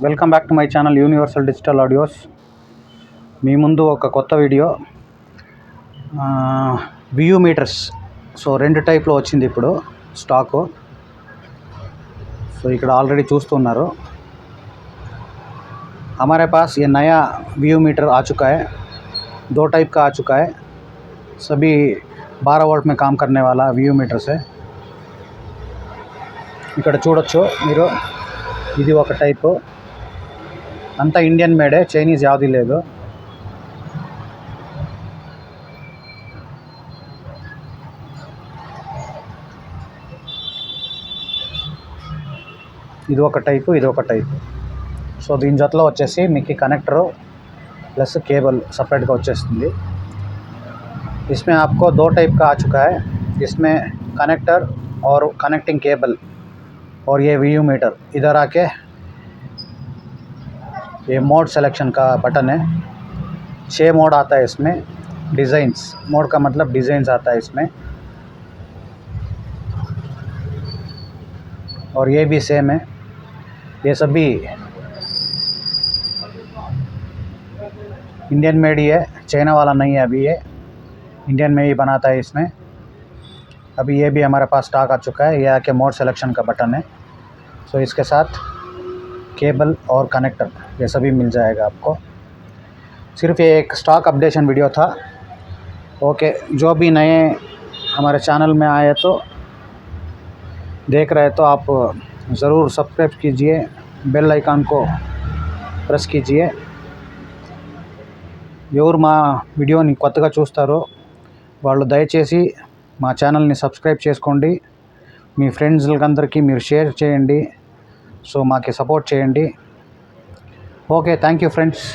Welcome back to my channel universal digital audios. మీ ముందు ఒక కొత్త వీడియో వ్యూ మీటర్స్. సో రెండు టైప్లో వచ్చింది ఇప్పుడు స్టాకు. సో ఇక్కడ ఆల్రెడీ చూస్తున్నారు. हमारे पास ये नया व्यू मीटर आ चुका है. दो टाइप का आ चुका है. सभी 12 वोल्ट में काम करने वाला व्यू मीटर्स है. ఇక్కడ చూడొచ్చు మీరు, ఇది ఒక టైపు. అంతా ఇండియన్ మేడే, చైనీస్ యావది లేదు. ఇది ఒక టైపు, ఇది ఒక టైపు. సో దీని జతలో వచ్చేసి మీకు కనెక్టరు प्लस केबल सेपरेट का వచ్చేస్తుంది. इसमें आपको दो टाइप का आ चुका है. इसमें कनेक्टर और कनेक्टिंग केबल और ये व्यू मीटर. इधर आके ये मोड सिलेक्शन का बटन है. 6 मोड आता है इसमें. डिज़ाइंस मोड का मतलब डिज़ाइंस आता है इसमें. और ये भी सेम है. ये सभी इंडियन मेड ही है, चाइना वाला नहीं है. अभी ये इंडियन में ही बनाता है इसमें. अभी ये भी हमारे पास स्टॉक आ चुका है. ये आके मोड सिलेक्शन का बटन है. सो इसके साथ केबल और कनेक्टर ये सभी मिल जाएगा आपको. सिर्फ ये एक स्टॉक अपडेशन वीडियो था. ओके, जो भी नए हमारे चैनल में आए तो देख रहे तो आप ज़रूर सब्सक्राइब कीजिए, बेल आइकन को प्रेस कीजिए. ఎవరు మా వీడియోని కొత్తగా చూస్తారో వాళ్ళు దయచేసి మా ఛానల్ని సబ్స్క్రైబ్ చేసుకోండి. మీ ఫ్రెండ్స్లందరికీ మీరు షేర్ చేయండి. సో మాకు సపోర్ట్ చేయండి. Okay, thank you friends.